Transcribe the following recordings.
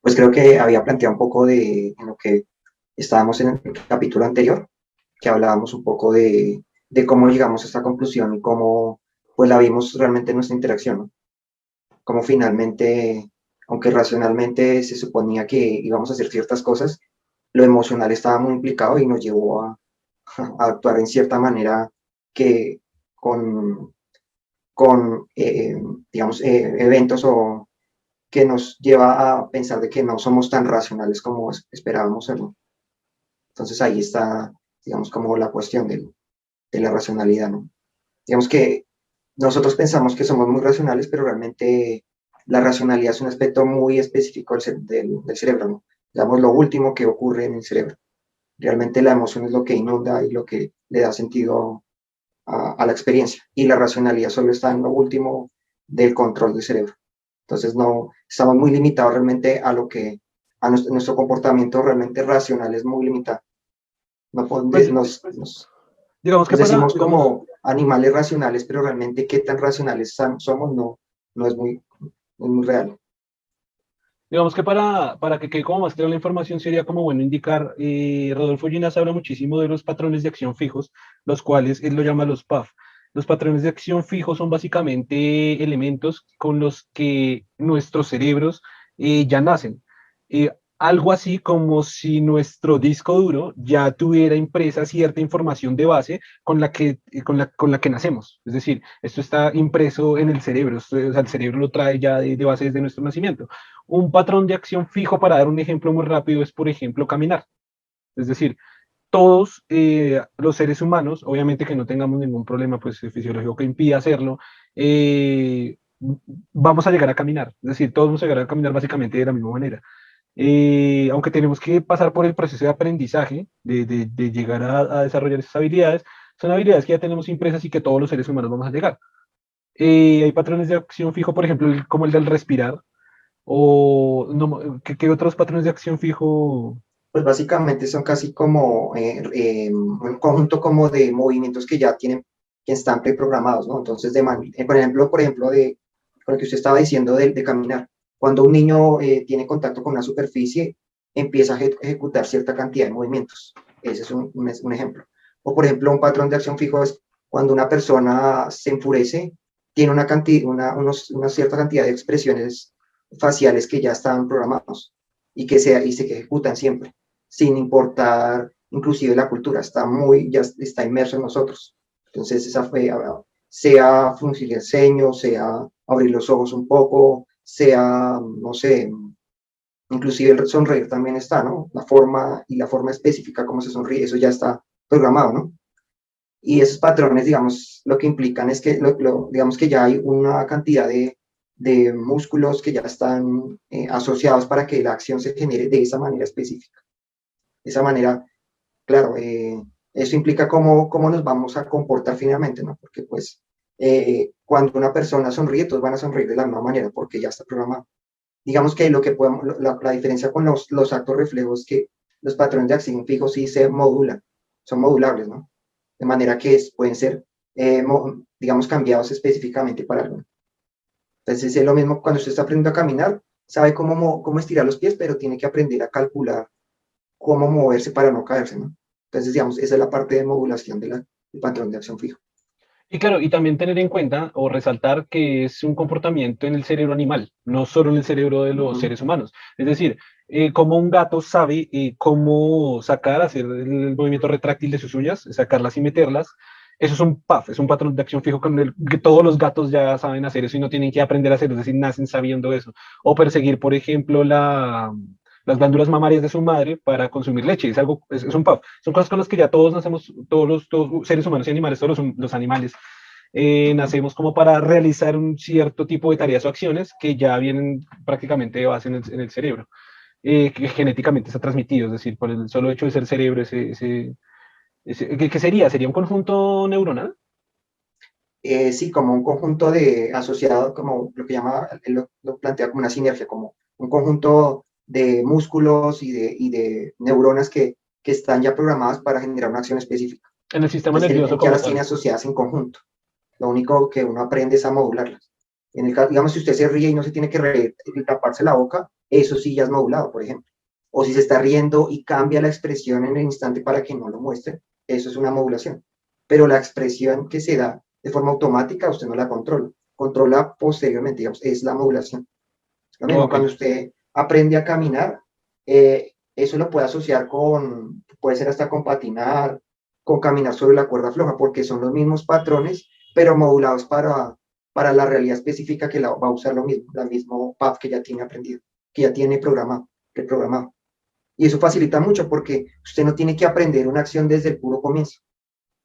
pues creo que había planteado un poco en lo que estábamos en el capítulo anterior, que hablábamos un poco de cómo llegamos a esta conclusión y cómo pues la vimos realmente en nuestra interacción, ¿no? Cómo finalmente, aunque racionalmente se suponía que íbamos a hacer ciertas cosas, lo emocional estaba muy implicado y nos llevó a actuar en cierta manera que con, con digamos, eventos o que nos lleva a pensar de que no somos tan racionales como esperábamos serlo. Entonces ahí está, digamos, como la cuestión de la racionalidad, ¿no? Digamos que nosotros pensamos que somos muy racionales, pero realmente la racionalidad es un aspecto muy específico del cerebro, ¿no? Digamos, lo último que ocurre en el cerebro. Realmente la emoción es lo que inunda y lo que le da sentido a la experiencia. Y la racionalidad solo está en lo último del control del cerebro. Entonces no, estamos muy limitados realmente a lo que, a nuestro comportamiento realmente racional es muy limitado. No Pues digamos que nos para, decimos digamos, como animales racionales, pero realmente qué tan racionales somos no es muy real. digamos que para que quede como más clara la información sería como bueno indicar, Rodolfo Ginas habla muchísimo de los patrones de acción fijos, los cuales él lo llama los PAF. Los patrones de acción fijos son básicamente elementos con los que nuestros cerebros ya nacen. Eh, Algo así como si nuestro disco duro ya tuviera impresa cierta información de base con la que nacemos. Es decir, esto está impreso en el cerebro, o sea, el cerebro lo trae ya de base desde nuestro nacimiento. Un patrón de acción fijo, para dar un ejemplo muy rápido, es, por ejemplo, caminar. Es decir, todos los seres humanos, obviamente que no tengamos ningún problema pues, fisiológico que impida hacerlo, vamos a llegar a caminar. Es decir, todos vamos a llegar a caminar básicamente de la misma manera. Aunque tenemos que pasar por el proceso de aprendizaje, de llegar a desarrollar esas habilidades, son habilidades que ya tenemos impresas y que todos los seres humanos vamos a llegar. Hay patrones de acción fijo, por ejemplo, como el del respirar, o no, ¿qué otros patrones de acción fijo? Pues básicamente son casi como un conjunto como de movimientos que ya tienen, que están preprogramados, ¿no? Entonces, por ejemplo, con lo que usted estaba diciendo de caminar, cuando un niño tiene contacto con una superficie, empieza a ejecutar cierta cantidad de movimientos. Ese es un ejemplo. O, por ejemplo, un patrón de acción fijo es cuando una persona se enfurece, tiene una cierta cantidad de expresiones faciales que ya están programados y se ejecutan siempre sin importar inclusive la cultura, ya está inmerso en nosotros. Entonces, sea fruncir el ceño, sea abrir los ojos un poco, sea, no sé, inclusive el sonreír también está, ¿no? La forma específica como se sonríe, eso ya está programado, ¿no? Y esos patrones, digamos, lo que implican es que, digamos que ya hay una cantidad de músculos que ya están asociados para que la acción se genere de esa manera específica. De esa manera, claro, eso implica cómo nos vamos a comportar finalmente, ¿no? Porque pues cuando una persona sonríe, todos van a sonreír de la misma manera porque ya está programado. Digamos que lo que podemos, la diferencia con los actos reflejos es que los patrones de acción fijos sí se modulan, son modulables, ¿no? De manera que pueden ser, digamos, cambiados específicamente para algo. Entonces es lo mismo cuando usted está aprendiendo a caminar, sabe cómo estirar los pies, pero tiene que aprender a calcular cómo moverse para no caerse, ¿no? Entonces, digamos, esa es la parte de modulación del patrón de acción fijo. Y claro, y también tener en cuenta o resaltar que es un comportamiento en el cerebro animal, no solo en el cerebro de los Ujú. seres humanos. Es decir, como un gato sabe cómo sacar, hacer el movimiento retráctil de sus uñas, sacarlas y meterlas, eso es un PAF, es un patrón de acción fijo con el que todos los gatos ya saben hacer eso y no tienen que aprender a hacerlo, es decir, nacen sabiendo eso. O perseguir, por ejemplo, las glándulas mamarias de su madre para consumir leche, es algo, es un PAF. Son cosas con las que ya todos nacemos, todos seres humanos y animales, todos los animales nacemos como para realizar un cierto tipo de tareas o acciones que ya vienen prácticamente de base en el cerebro, que genéticamente está transmitido, es decir, por el solo hecho de ser cerebro, ¿qué sería? ¿Sería un conjunto neuronal? Sí, como un conjunto de asociado, como lo que llama, él lo plantea como una sinergia, como un conjunto de músculos y de neuronas que están ya programadas para generar una acción específica. En el sistema Entonces, nervioso él ya como las tiene tal. asociadas en conjunto. Lo único que uno aprende es a modularlas. Digamos, si usted se ríe y no se tiene que reír y taparse la boca, eso sí ya es modulado, por ejemplo. O si se está riendo y cambia la expresión en el instante para que no lo muestre, eso es una modulación. Pero la expresión que se da de forma automática, usted no la controla. Controla posteriormente, digamos, es la modulación. Lo mismo, Ok. cuando usted aprende a caminar, eso lo puede asociar puede ser hasta con patinar, con caminar sobre la cuerda floja, porque son los mismos patrones, pero modulados para la realidad específica que va a usar lo mismo, la mismo path que ya tiene aprendido, que ya tiene preprogramado. Y eso facilita mucho porque usted no tiene que aprender una acción desde el puro comienzo.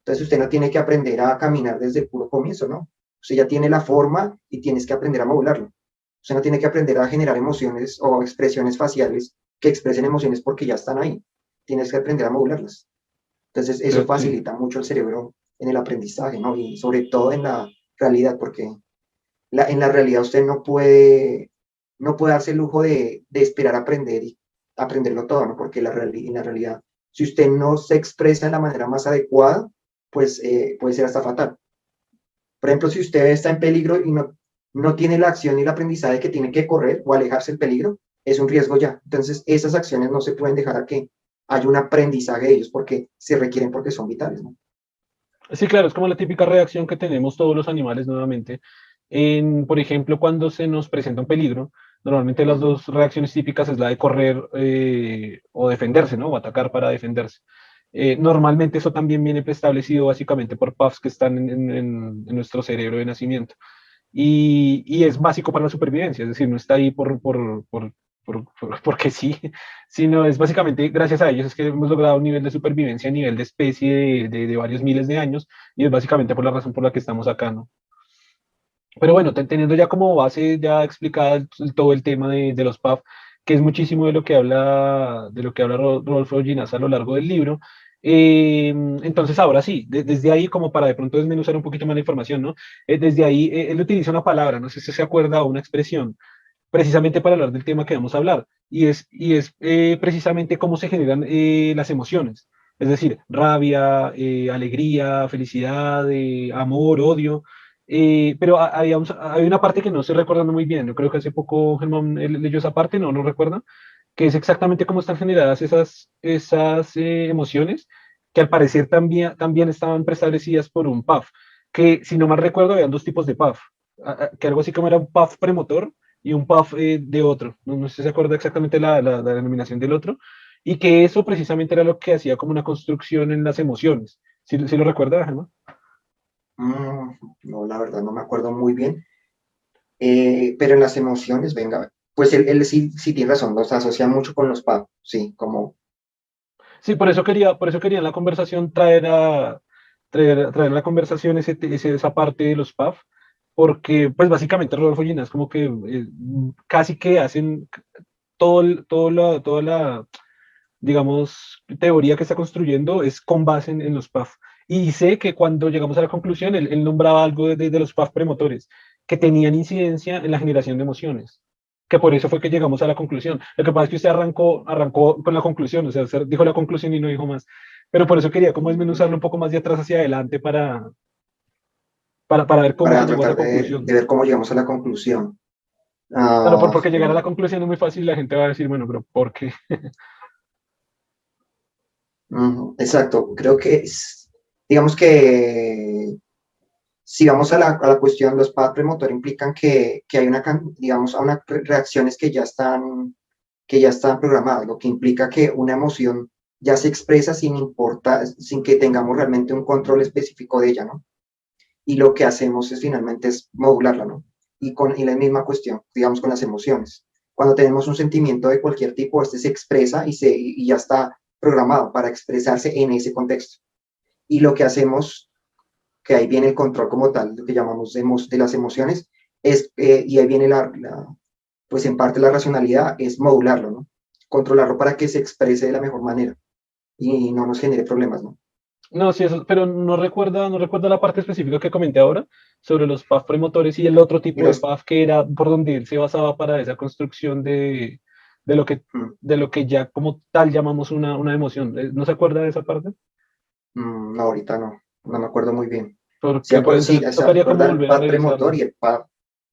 Entonces usted no tiene que aprender a caminar desde el puro comienzo, ¿no? Usted ya tiene la forma y tienes que aprender a modularlo. Usted no tiene que aprender a generar emociones o expresiones faciales que expresen emociones porque ya están ahí. Tienes que aprender a modularlas. Entonces eso Sí. facilita mucho el cerebro en el aprendizaje, ¿no? Y sobre todo en la realidad, porque en la realidad usted no puede darse el lujo de esperar a aprender y aprenderlo todo, ¿no? Porque en la realidad, si usted no se expresa de la manera más adecuada, pues puede ser hasta fatal. Por ejemplo, si usted está en peligro y no tiene la acción y el aprendizaje que tiene que correr o alejarse del peligro, es un riesgo ya. Entonces, esas acciones no se pueden dejar a que haya un aprendizaje de ellos porque se requieren porque son vitales, ¿no? Sí, claro, es como la típica reacción que tenemos todos los animales nuevamente. Por ejemplo, cuando se nos presenta un peligro, normalmente las Ujú. dos reacciones típicas es la de correr o defenderse, ¿no? O atacar para defenderse. Normalmente eso también viene preestablecido básicamente por puffs que están en nuestro cerebro de nacimiento. Y es básico para la supervivencia, es decir, no está ahí porque sí, sino es básicamente gracias a ellos es que hemos logrado un nivel de supervivencia a nivel de especie de varios miles de años y es básicamente por la razón por la que estamos acá, ¿no? Pero bueno, teniendo ya como base ya explicada todo el tema de los PAF, que es muchísimo de lo que habla Rodolfo Ginás a lo largo del libro. Entonces, ahora sí, desde ahí, como para de pronto desmenuzar un poquito más la información, ¿no? Desde ahí, él utiliza una palabra, no sé si se acuerda, o una expresión, precisamente para hablar del tema que vamos a hablar, y es precisamente cómo se generan las emociones, es decir, rabia, alegría, felicidad, amor, odio, pero hay una parte que no estoy recordando muy bien, yo creo que hace poco Germán leyó esa parte, no recuerda, que es exactamente cómo están generadas esas emociones, que al parecer también estaban preestablecidas por un PAF, que si no mal recuerdo habían dos tipos de PAF, que algo así como era un PAF premotor y un puff de otro. No sé si se acuerda exactamente la denominación del otro. Y que eso precisamente era lo que hacía como una construcción en las emociones. ¿Sí lo recuerda, Germán? No, la verdad no me acuerdo muy bien. Pero en las emociones, venga, pues él sí tiene razón, los asocia mucho con los PAP, sí, como Sí, por eso quería en la conversación traer la conversación esa parte de los PAF, porque pues básicamente Rodolfo Ginás como que casi que hacen toda la digamos, teoría que está construyendo es con base en los PAF. Y sé que cuando llegamos a la conclusión, él nombraba algo de los PAF premotores, que tenían incidencia en la generación de emociones, que por eso fue que llegamos a la conclusión. Lo que pasa es que usted arrancó con la conclusión, o sea, usted dijo la conclusión y no dijo más. Pero por eso quería como desmenuzarlo un poco más de atrás hacia adelante para ver cómo se para llegó a esa tratar de conclusión. ver cómo llegamos a la conclusión. Claro, Ah, porque llegar a la conclusión es muy fácil y la gente va a decir, bueno, pero ¿por qué? exacto, creo que digamos que si vamos a la cuestión, los PAP premotor implican que hay digamos, a unas reacciones que ya están programadas, lo que implica que una emoción ya se expresa sin importar, sin que tengamos realmente un control específico de ella, ¿no? Y lo que hacemos finalmente es modularla, ¿no? Y la misma cuestión, digamos, con las emociones. Cuando tenemos un sentimiento de cualquier tipo, este se expresa y ya está programado para expresarse en ese contexto. Y lo que hacemos, que ahí viene el control como tal, lo que llamamos de las emociones, y ahí viene pues en parte la racionalidad, es modularlo, ¿no? Controlarlo para que se exprese de la mejor manera y no nos genere problemas, ¿no? No, sí, eso, pero no recuerda la parte específica que comenté ahora sobre los PAF premotores y el otro Y tipo de los, PAF que era por donde él se basaba para esa construcción de lo que, mm, de lo que ya como tal llamamos una emoción. ¿No se acuerda de esa parte? no, ahorita no me acuerdo muy bien. Porque puede Sí, ser, se tocaría como acuerda el volver a pad premotor revisarlo. y el pad,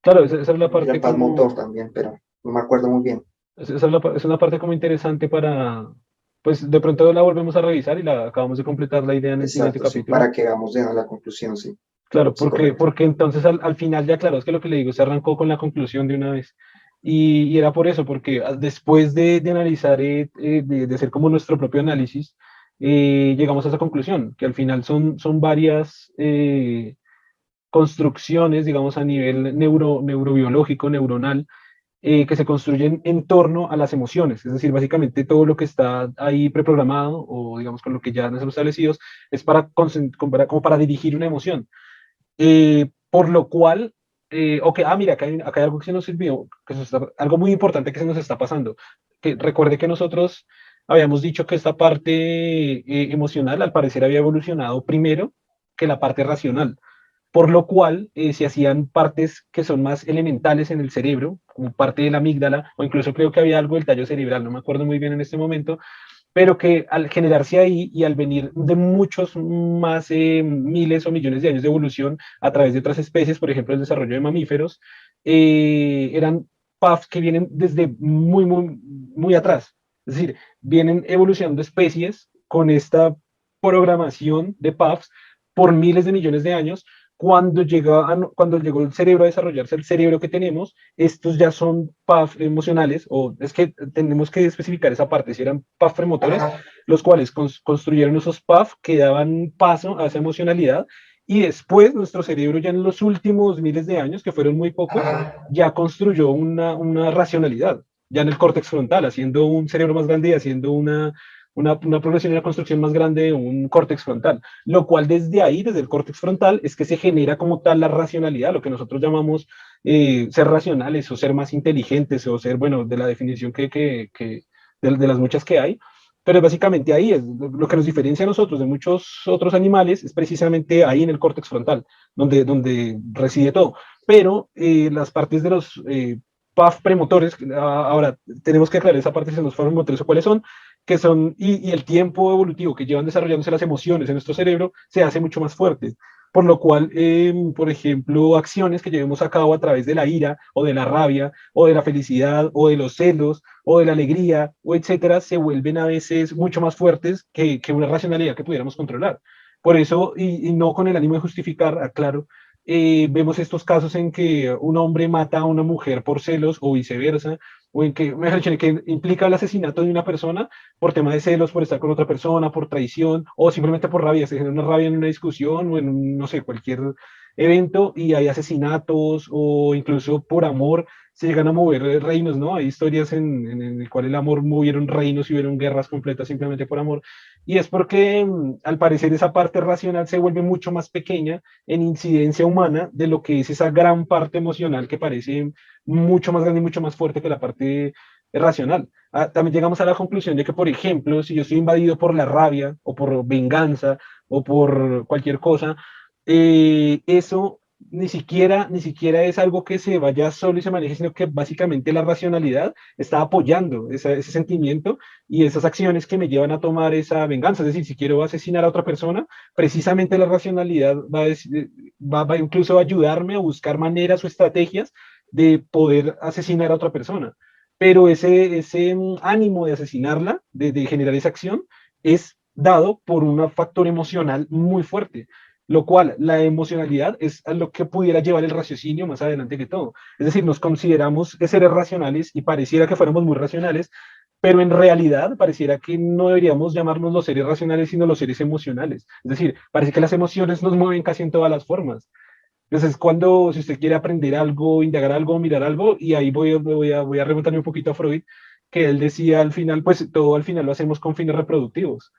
Claro, esa es la y el parte pad motor como, también, pero no me acuerdo muy bien. Es una parte como interesante para, pues de pronto la volvemos a revisar y la acabamos de completar la idea en el siguiente Exacto, sí, capítulo. para que vamos a la conclusión, sí, Claro, sí, correcto. porque entonces al final ya claro, es que lo que le digo, se arrancó con la conclusión de una vez. Y era por eso, porque después de analizar, de hacer como nuestro propio análisis, llegamos a esa conclusión, que al final son varias construcciones, digamos, a nivel neurobiológico, neuronal, que se construyen en torno a las emociones. Es decir, básicamente todo lo que está ahí preprogramado o digamos con lo que ya nos hemos establecidos es para, como para dirigir una emoción. Por lo cual, ok, mira, acá hay algo que se nos olvidó, algo muy importante que se nos está pasando. Que recuerde que nosotros habíamos dicho que esta parte emocional al parecer había evolucionado primero que la parte racional, por lo cual se hacían partes que son más elementales en el cerebro, como parte de la amígdala, o incluso creo que había algo del tallo cerebral, no me acuerdo muy bien en este momento, pero que al generarse ahí y al venir de muchos más miles o millones de años de evolución a través de otras especies, por ejemplo, el desarrollo de mamíferos, eran puffs que vienen desde muy atrás. Es decir, vienen evolucionando especies con esta programación de puffs por miles de millones de años. Cuando llegó el cerebro a desarrollarse el cerebro que tenemos, estos ya son PAF emocionales, o es que tenemos que especificar esa parte, si eran PAF premotores, Ajá, los cuales construyeron esos PAF que daban paso a esa emocionalidad, y después nuestro cerebro ya en los últimos miles de años, que fueron muy pocos, ajá, ya construyó una racionalidad, ya en el córtex frontal, haciendo un cerebro más grande y haciendo una progresión y una construcción más grande de un córtex frontal, lo cual desde ahí, desde el córtex frontal, es que se genera como tal la racionalidad, lo que nosotros llamamos ser racionales o ser más inteligentes o ser, bueno, de la definición de las muchas que hay, pero básicamente ahí es lo que nos diferencia a nosotros de muchos otros animales, es precisamente ahí en el córtex frontal, donde reside todo. Pero las partes de los PAF premotores, ahora tenemos que aclarar esa parte si los premotores o cuáles son, que son, y el tiempo evolutivo que llevan desarrollándose las emociones en nuestro cerebro se hace mucho más fuerte. Por lo cual, por ejemplo, acciones que llevemos a cabo a través de la ira o de la rabia o de la felicidad o de los celos o de la alegría o etcétera, se vuelven a veces mucho más fuertes que una racionalidad que pudiéramos controlar. Por eso, y no con el ánimo de justificar, aclaro, vemos estos casos en que un hombre mata a una mujer por celos o viceversa, o en que, mejor dicho, en que implica el asesinato de una persona por tema de celos, por estar con otra persona, por traición, o simplemente por rabia, se genera una rabia en una discusión o en, no sé, cualquier evento y hay asesinatos o incluso por amor se llegan a mover reinos, ¿no? Hay historias en el cual el amor movieron reinos y hubieron guerras completas simplemente por amor. Y es porque al parecer esa parte racional se vuelve mucho más pequeña en incidencia humana de lo que es esa gran parte emocional que parece mucho más grande y mucho más fuerte que la parte racional. También llegamos a la conclusión de que, por ejemplo, si yo estoy invadido por la rabia o por venganza o por cualquier cosa, eso ni siquiera es algo que se vaya solo y se maneje, sino que básicamente la racionalidad está apoyando ese sentimiento y esas acciones que me llevan a tomar esa venganza. Es decir, si quiero asesinar a otra persona, precisamente la racionalidad va incluso a ayudarme a buscar maneras o estrategias de poder asesinar a otra persona. Pero ese ánimo de asesinarla, de generar esa acción, es dado por un factor emocional muy fuerte, lo cual la emocionalidad es a lo que pudiera llevar el raciocinio más adelante que todo. Es decir, nos consideramos seres racionales y pareciera que fuéramos muy racionales, pero en realidad pareciera que no deberíamos llamarnos los seres racionales, sino los seres emocionales. Es decir, parece que las emociones nos mueven casi en todas las formas. Entonces, cuando, si usted quiere aprender algo, indagar algo, mirar algo, y ahí voy a remontarme un poquito a Freud, que él decía al final, pues todo al final lo hacemos con fines reproductivos.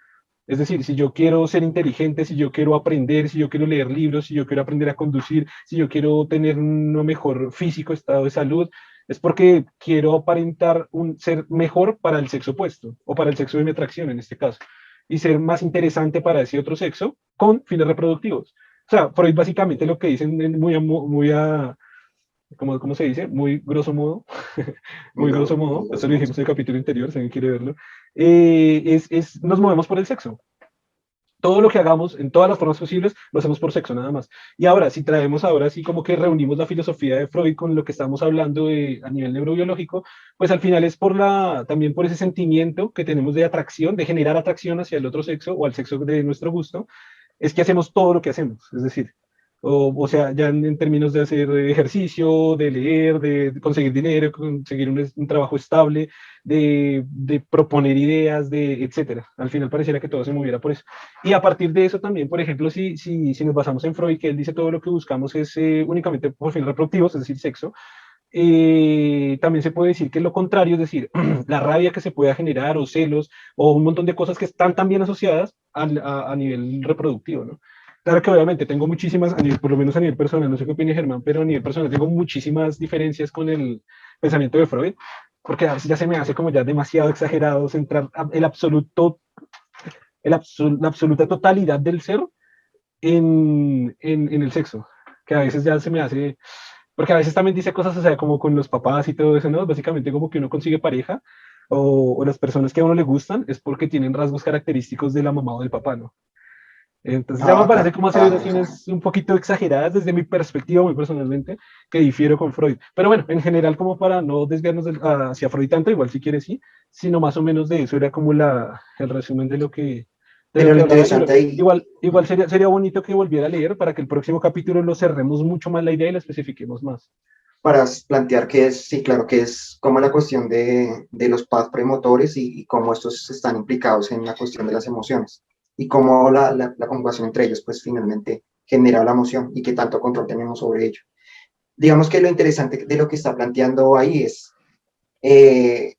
Es decir, si yo quiero ser inteligente, si yo quiero aprender, si yo quiero leer libros, si yo quiero aprender a conducir, si yo quiero tener un mejor físico, estado de salud, es porque quiero aparentar un ser mejor para el sexo opuesto o para el sexo de mi atracción en este caso y ser más interesante para ese otro sexo con fines reproductivos. O sea, Freud básicamente lo que dicen ¿cómo se dice? Muy grosso modo, muy grosso muy modo, esto lo grosero, dijimos sí. en el capítulo anterior, si alguien quiere verlo, nos movemos por el sexo. todo lo que hagamos en todas las formas posibles lo hacemos por sexo nada más. Y ahora, si traemos ahora sí como que reunimos la filosofía de Freud con lo que estamos hablando a nivel neurobiológico, pues al final es también por ese sentimiento que tenemos de atracción, de generar atracción hacia el otro sexo o al sexo de nuestro gusto, es que hacemos todo lo que hacemos. Es decir, o sea, ya en términos de hacer ejercicio, de leer, de conseguir dinero, conseguir un trabajo estable, de proponer ideas, etcétera. Al final pareciera que todo se moviera por eso. Y a partir de eso también, por ejemplo, si nos basamos en Freud, que él dice todo lo que buscamos es únicamente por fines reproductivos, es decir, sexo, también se puede decir que es lo contrario, es decir, la rabia que se pueda generar o celos o un montón de cosas que están también asociadas a nivel reproductivo, ¿no? Claro que obviamente tengo muchísimas, por lo menos a nivel personal, no sé qué opina Germán, pero a nivel personal tengo muchísimas diferencias con el pensamiento de Freud, porque a veces ya se me hace como ya demasiado exagerado centrar la absoluta totalidad del ser en el sexo, que a veces ya se me hace, porque a veces también dice cosas, o sea, como con los papás y todo eso, ¿no? Básicamente como que uno consigue pareja o las personas que a uno le gustan es porque tienen rasgos característicos de la mamá o del papá, ¿no? Entonces ya me Ah, parece claro. como aceleraciones un poquito exageradas desde mi perspectiva, muy personalmente, que difiero con Freud. Pero bueno, en general, como para no desviarnos hacia Freud tanto, igual si quieres sí, sino más o menos de eso era como el resumen de lo Pero que lo hablaba. Y interesante ahí, igual sería bonito que volviera a leer para que el próximo capítulo lo cerremos mucho más la idea y la especifiquemos más. para plantear que es, sí, claro, que es como la cuestión de los paths premotores y cómo estos están implicados en la cuestión de las emociones y cómo la conjugación entre ellos, pues finalmente genera la emoción y qué tanto control tenemos sobre ello. Digamos que lo interesante de lo que está planteando ahí es, eh,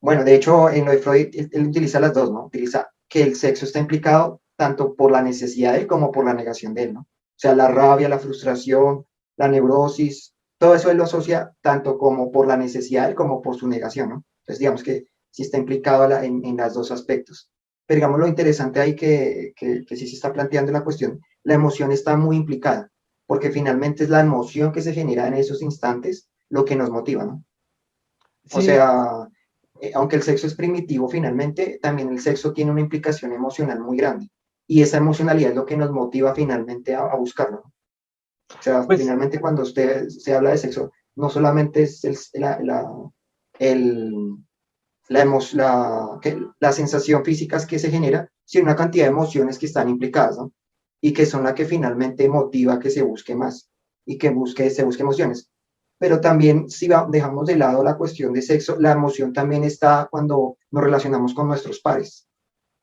bueno, de hecho, en lo de Freud, él utiliza las dos, ¿no? Utiliza que el sexo está implicado tanto por la necesidad de él como por la negación de él, ¿no? O sea, la rabia, la frustración, la neurosis, todo eso él lo asocia tanto como por la necesidad de él como por su negación, ¿no? Entonces, digamos que sí está implicado en las dos aspectos. Pero digamos lo interesante ahí que sí se está planteando la cuestión, la emoción está muy implicada, porque finalmente es la emoción que se genera en esos instantes lo que nos motiva, ¿no? O Sí, sea, aunque el sexo es primitivo, finalmente también el sexo tiene una implicación emocional muy grande. Y esa emocionalidad es lo que nos motiva finalmente a buscarlo, ¿no? O sea, pues finalmente cuando usted se habla de sexo, no solamente es el, la sensación física que se genera, sino una cantidad de emociones que están implicadas, ¿no? Y que son las que finalmente motiva que se busque más y que se busque emociones. Pero también si dejamos de lado la cuestión de sexo, la emoción también está cuando nos relacionamos con nuestros pares.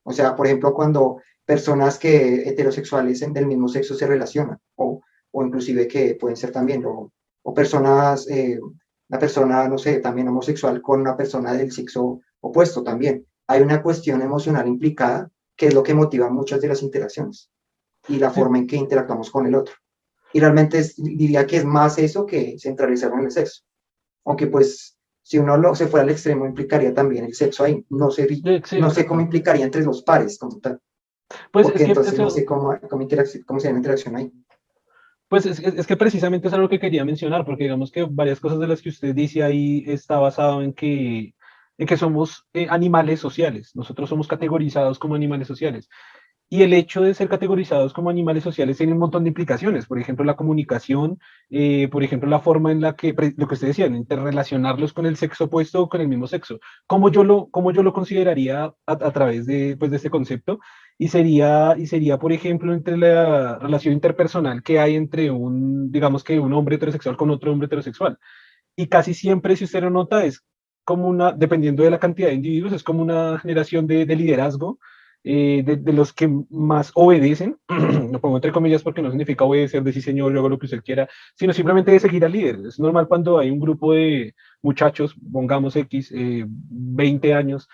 O sea, por ejemplo, cuando personas que heterosexuales del mismo sexo se relacionan, o inclusive que pueden ser también, o personas, una persona, no sé, también homosexual con una persona del sexo opuesto también. Hay una cuestión emocional implicada que es lo que motiva muchas de las interacciones y la sí, forma en que interactuamos con el otro. Y realmente diría que es más eso que centralizarlo en el sexo. Aunque pues si uno se fuera al extremo implicaría también el sexo ahí. sí, No sé cómo exacto. implicaría entre los pares como tal, Pues es porque que entonces no sé eso, cómo sería la interacción ahí. Pues es que precisamente es algo que quería mencionar, porque digamos que varias cosas de las que usted dice ahí está basado en que somos animales sociales. Nosotros somos categorizados como animales sociales. Y el hecho de ser categorizados como animales sociales tiene un montón de implicaciones. Por ejemplo, la comunicación, por ejemplo, la forma en la que, lo que usted decía, interrelacionarlos con el sexo opuesto o con el mismo sexo. ¿Cómo yo lo consideraría a través de este concepto? Y sería, por ejemplo, entre la relación interpersonal que hay entre digamos que un hombre heterosexual con otro hombre heterosexual. Y casi siempre, si usted lo nota, es como dependiendo de la cantidad de individuos, es como una generación de liderazgo, de los que más obedecen, lo pongo entre comillas porque no significa obedecer, decir señor, yo hago lo que usted quiera, sino simplemente de seguir al líder. Es normal cuando hay un grupo de muchachos, pongamos X, 20 años,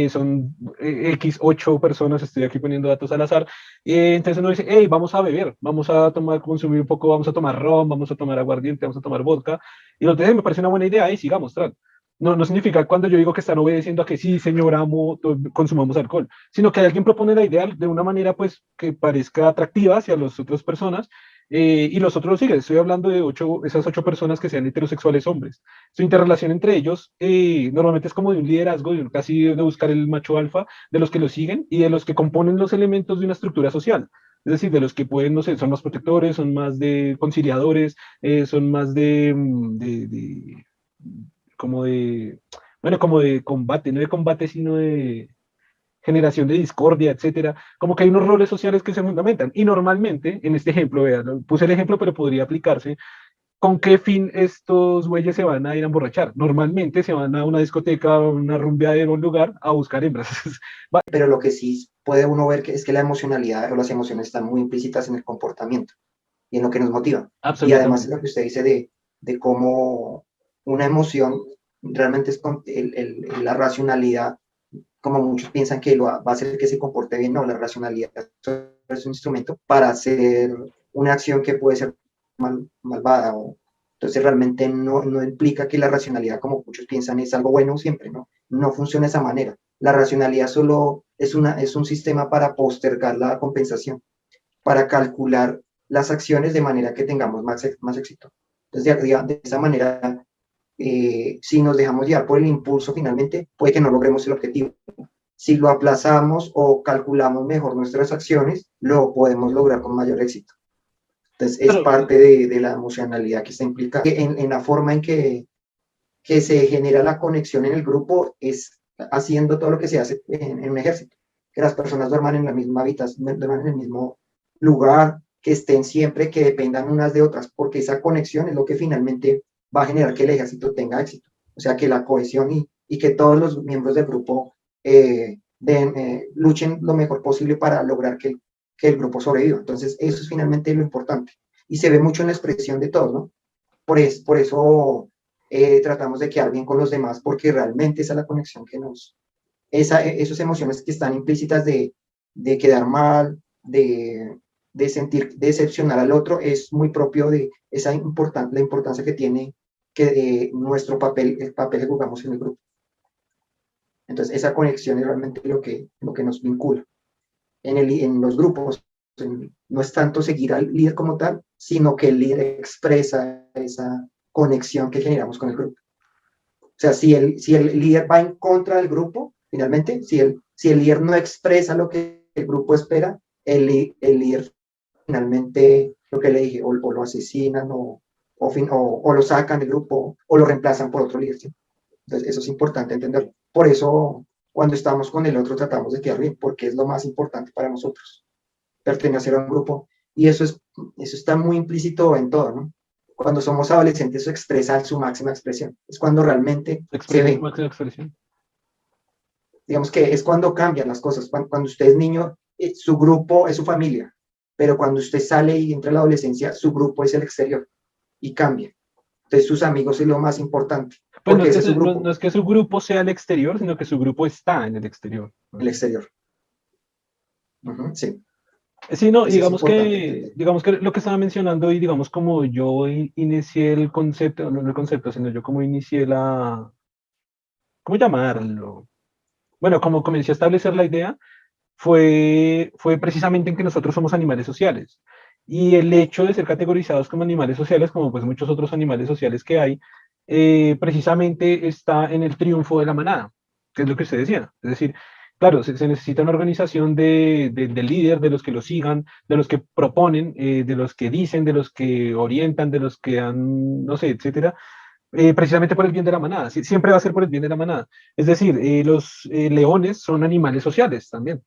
son X, 8 personas, estoy aquí poniendo datos al azar, entonces uno dice, hey, vamos a beber, vamos a tomar, consumir un poco, vamos a tomar ron, vamos a tomar aguardiente, vamos a tomar vodka, y los me parece una buena idea y sigamos, tras. No significa cuando yo digo que están obedeciendo a que sí, señor, amo, consumamos alcohol, sino que alguien propone la idea de una manera pues que parezca atractiva hacia las otras personas y los otros lo siguen. Estoy hablando de esas 8 personas que sean heterosexuales hombres. Su interrelación entre ellos normalmente es como de un liderazgo, casi de buscar el macho alfa, de los que lo siguen y de los que componen los elementos de una estructura social. Es decir, de los que pueden, no sé, son más protectores, son más de conciliadores, son más como de, bueno, como de combate, no de combate, sino de generación de discordia, etcétera. Como que hay unos roles sociales que se fundamentan. Y normalmente, en este ejemplo, vean, puse el ejemplo, pero podría aplicarse. ¿Con qué fin estos güeyes se van a ir a emborrachar? Normalmente se van a una discoteca, a una rumbeadera, a un lugar a buscar hembras. Pero lo que sí puede uno ver es que la emocionalidad o las emociones están muy implícitas en el comportamiento y en lo que nos motiva. Y además Absolutamente. lo que usted dice de cómo una emoción realmente es la racionalidad, como muchos piensan que va a hacer que se comporte bien, no, la racionalidad es un instrumento para hacer una acción que puede ser malvada. Entonces realmente no implica que la racionalidad, como muchos piensan, es algo bueno siempre, ¿no? No funciona de esa manera. La racionalidad solo es un sistema para postergar la compensación, para calcular las acciones de manera que tengamos más éxito. Entonces, de esa manera, si nos dejamos llevar por el impulso, finalmente puede que no logremos el objetivo. Si lo aplazamos o calculamos mejor nuestras acciones, lo podemos lograr con mayor éxito. Entonces, es Pero, parte de la emocionalidad que está implicada en la forma en que se genera la conexión en el grupo, es haciendo todo lo que se hace en un ejército. Que las personas duerman en la misma habitación, duerman en el mismo lugar, que estén siempre, que dependan unas de otras, porque esa conexión es lo que finalmente va a generar que el ejército tenga éxito. O sea, que la cohesión y que todos los miembros del grupo luchen lo mejor posible para lograr que el grupo sobreviva. Entonces, eso es finalmente lo importante. Y se ve mucho en la expresión de todos, ¿no? Por eso tratamos de quedar bien con los demás, porque realmente esa es la conexión esas emociones que están implícitas de quedar mal, de sentir decepcionar al otro, es muy propio de la importancia que tiene nuestro papel, el papel que jugamos en el grupo. Entonces, esa conexión es realmente lo que nos vincula. En los grupos no es tanto seguir al líder como tal, sino que el líder expresa esa conexión que generamos con el grupo. O sea, si el líder va en contra del grupo, finalmente, si el líder no expresa lo que el grupo espera, el líder finalmente, lo que le dije, o lo asesinan o lo sacan del grupo o lo reemplazan por otro líder. ¿Sí? Entonces, eso es importante entenderlo. Por eso, cuando estamos con el otro, tratamos de quedar bien, porque es lo más importante para nosotros, pertenecer a un grupo. Y eso está muy implícito en todo, ¿no? Cuando somos adolescentes, eso expresa su máxima expresión. Es cuando realmente se expresa su ve. máxima expresión. Digamos que es cuando cambian las cosas. Cuando usted es niño, su grupo es su familia. Pero cuando usted sale y entra a la adolescencia, su grupo es el exterior y cambia. Entonces, sus amigos es lo más importante, Pues no porque es que, ese es su no grupo, es que su grupo sea el exterior, sino que su grupo está en el exterior. el exterior. Sí, Sí, no, eso es importante entender. digamos que lo que estaba mencionando y digamos como yo inicié el concepto, no el concepto, sino yo como inicié ¿cómo llamarlo? Bueno, como comencé a establecer la idea, fue precisamente en que nosotros somos animales sociales. Y el hecho de ser categorizados como animales sociales, como pues muchos otros animales sociales que hay, precisamente está en el triunfo de la manada, que es lo que usted decía. Es decir, claro, se necesita una organización del líder, de los que lo sigan, de los que proponen, de los que dicen, de los que orientan, de los que dan, no sé, etcétera, precisamente por el bien de la manada. Siempre va a ser por el bien de la manada. Es decir, los leones son animales sociales también.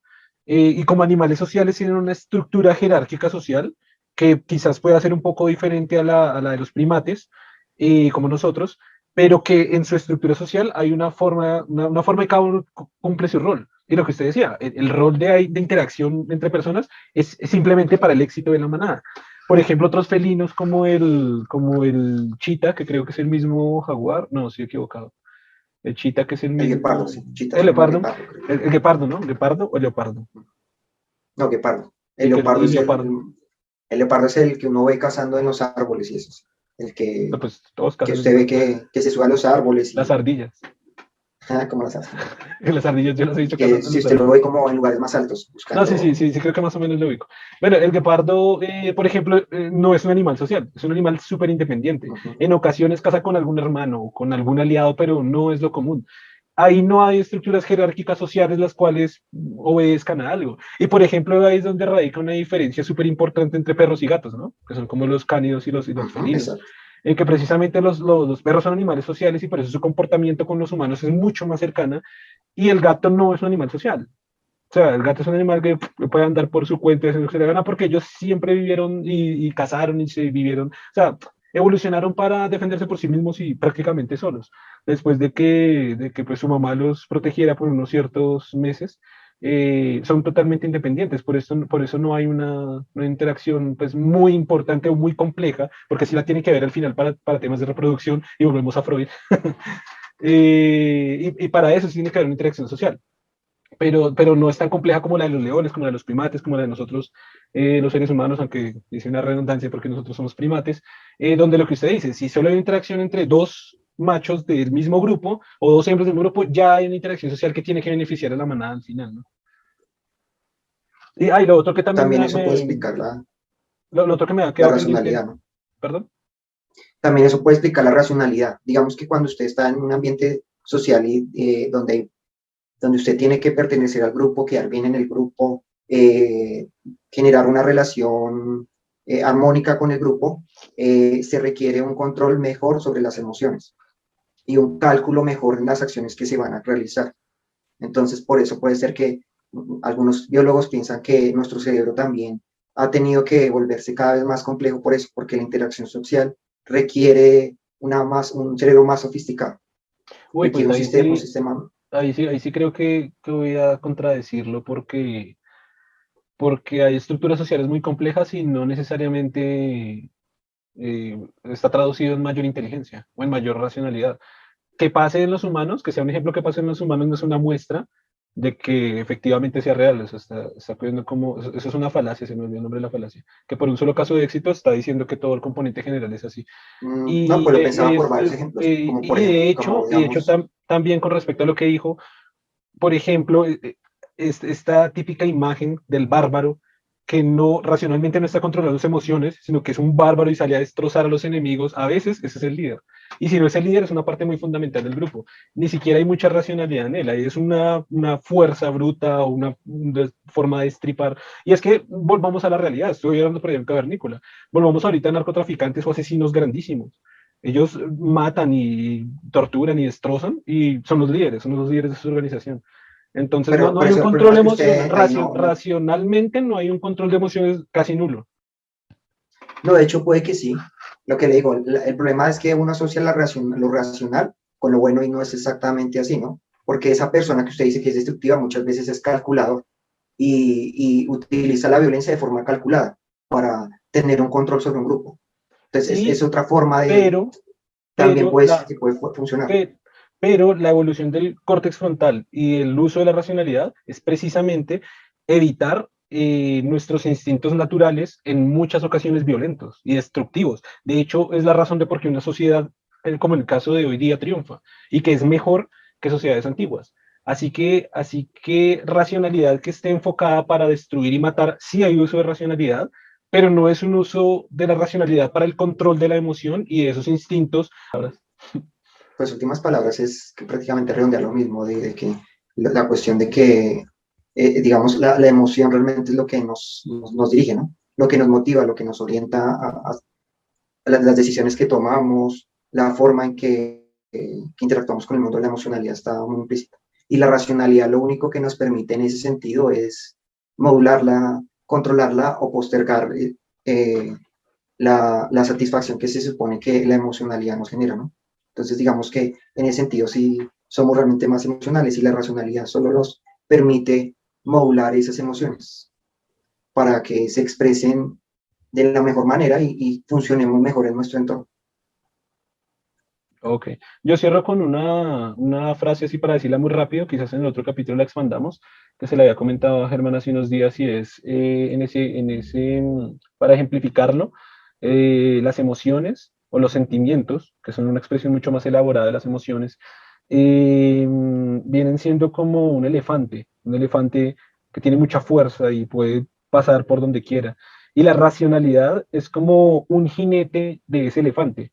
Y como animales sociales tienen una estructura jerárquica social que quizás pueda ser un poco diferente a la de los primates, como nosotros, pero que en su estructura social hay una forma de cada uno cumple su rol. Y lo que usted decía, el rol de interacción entre personas es simplemente para el éxito de la manada. Por ejemplo, otros felinos como el chita, que creo que es el mismo jaguar, no, estoy equivocado. El chita, que es el El guepardo, mismo. sí, chita El es como leopardo. guepardo, creo. El guepardo, ¿no? ¿Guepardo o leopardo? No, guepardo. El Sí, que es leopardo el es leopardo. el leopardo es el que uno ve cazando en los árboles y eso. Sí. El No, que, pues todos que cazan en usted los ve árboles. que se sube a los árboles Las y ardillas. Como las ardillas. Las ardillas yo las he dicho que Que andan en si los usted lo árboles. ve como en lugares más altos, No, sí, sí, buscando. sí, sí, creo que más o menos lo ubico. Bueno, el guepardo, por ejemplo, no es un animal social, es un animal súper independiente. Ujú, En ocasiones caza con algún hermano o con algún aliado, pero no es lo común. Ahí no hay estructuras jerárquicas sociales las cuales obedezcan a algo. Y por ejemplo, ahí es donde radica una diferencia súper importante entre perros y gatos, ¿no? Que son como los cánidos y los ujú, felinos. exacto. En que precisamente los perros son animales sociales y por eso su comportamiento con los humanos es mucho más cercana y el gato no es un animal social. O sea, el gato es un animal que puede andar por su cuenta y hacer lo que se le gana porque ellos siempre vivieron y cazaron y se vivieron, o sea, evolucionaron para defenderse por sí mismos y prácticamente solos. Después de que pues, su mamá los protegiera por unos ciertos meses, son totalmente independientes. Por eso no hay una interacción pues, muy importante o muy compleja, porque sí la tiene que ver al final para temas de reproducción y volvemos a Freud. Y para eso sí tiene que haber una interacción social, pero no es tan compleja como la de los leones, como la de los primates, como la de nosotros, los seres humanos, aunque dice una redundancia porque nosotros somos primates, donde lo que usted dice, si solo hay interacción entre dos machos del mismo grupo o dos hembras del mismo grupo, ya hay una interacción social que tiene que beneficiar a la manada al final, ¿no? Y lo otro que también También eso puede explicar lo otro que me ha la quedado pendiente, racionalidad, ¿no? perdón. También eso puede explicar la racionalidad. Digamos que cuando usted está en un ambiente social y donde usted tiene que pertenecer al grupo, quedar bien en el grupo, generar una relación armónica con el grupo, se requiere un control mejor sobre las emociones y un cálculo mejor en las acciones que se van a realizar. Entonces, por eso puede ser que algunos biólogos piensan que nuestro cerebro también ha tenido que volverse cada vez más complejo por eso, porque la interacción social requiere un cerebro más sofisticado, Uy, requiere pues un sistema. ahí sí creo que voy a contradecirlo porque hay estructuras sociales muy complejas y no necesariamente está traducido en mayor inteligencia o en mayor racionalidad. Que pase en los humanos, que sea un ejemplo que pase en los humanos, no es una muestra de que efectivamente sea real. Eso está poniendo como, eso es una falacia, se me olvidó el nombre de la falacia, que por un solo caso de éxito está diciendo que todo el componente general es así. No, Y, pues lo eh, y, pensaba por es- varios eh, ejemplos, como por ejemplo, de como hecho, digamos, también con respecto a lo que dijo, por ejemplo, esta típica imagen del bárbaro que no racionalmente no está controlando sus emociones, sino que es un bárbaro y sale a destrozar a los enemigos, a veces ese es el líder. Y si no es el líder, es una parte muy fundamental del grupo. Ni siquiera hay mucha racionalidad en él, ahí es una fuerza bruta o una forma de estripar. Y es que volvamos a la realidad, estoy hablando por ejemplo cavernícola, volvamos ahorita a narcotraficantes o asesinos grandísimos. Ellos matan y torturan y destrozan y son los líderes de su organización. Entonces no pero hay un eso, el problema control es que emocional, usted ahí racionalmente no hay un control de emociones casi nulo. no, de hecho puede que sí. Lo que le digo, el problema es que uno asocia lo racional con lo bueno y no es exactamente así, ¿no? Porque esa persona que usted dice que es destructiva muchas veces es calculador y utiliza la violencia de forma calculada para tener un control sobre un grupo. Entonces es Sí, otra forma de, pero, también pero puede, la, que puede funcionar. pe- pero la evolución del córtex frontal y el uso de la racionalidad es precisamente evitar nuestros instintos naturales en muchas ocasiones violentos y destructivos. De hecho, es la razón de por qué una sociedad, como en el caso de hoy día, triunfa y que es mejor que sociedades antiguas. Así que racionalidad que esté enfocada para destruir y matar, sí hay uso de racionalidad, pero no es un uso de la racionalidad para el control de la emoción y de esos instintos. Pues últimas palabras es que prácticamente redondear lo mismo, de que la cuestión de que, digamos, la emoción realmente es lo que nos dirige, ¿no? Lo que nos motiva, lo que nos orienta a las decisiones que tomamos, la forma en que interactuamos con el mundo, la emocionalidad está muy implícita. Y la racionalidad lo único que nos permite en ese sentido es modularla, controlarla o postergar eh, la satisfacción que se supone que la emocionalidad nos genera, ¿no? Entonces, digamos que en ese sentido sí somos realmente más emocionales y la racionalidad solo nos permite modular esas emociones para que se expresen de la mejor manera y funcionemos mejor en nuestro entorno. Ok, yo cierro con una frase así para decirla muy rápido, quizás en el otro capítulo la expandamos, que se le había comentado a Germán hace unos días y es para ejemplificarlo, las emociones o los sentimientos, que son una expresión mucho más elaborada de las emociones, vienen siendo como un elefante que tiene mucha fuerza y puede pasar por donde quiera. Y la racionalidad es como un jinete de ese elefante.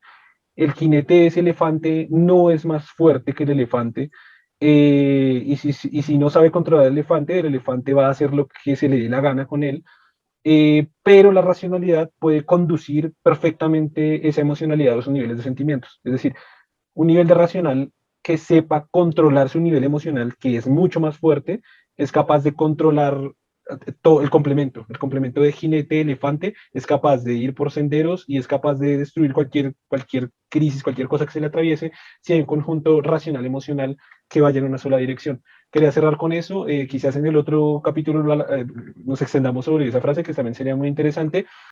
El jinete de ese elefante no es más fuerte que el elefante. Y si no sabe controlar el elefante va a hacer lo que se le dé la gana con él. Pero la racionalidad puede conducir perfectamente esa emocionalidad a esos niveles de sentimientos. Es decir, un nivel de racional que sepa controlar su nivel emocional, que es mucho más fuerte, es capaz de controlar todo el complemento. El complemento de jinete-elefante es capaz de ir por senderos y es capaz de destruir cualquier crisis, cualquier cosa que se le atraviese, si hay un conjunto racional emocional que vaya en una sola dirección. Quería cerrar con eso, quizás en el otro capítulo nos extendamos sobre esa frase que también sería muy interesante,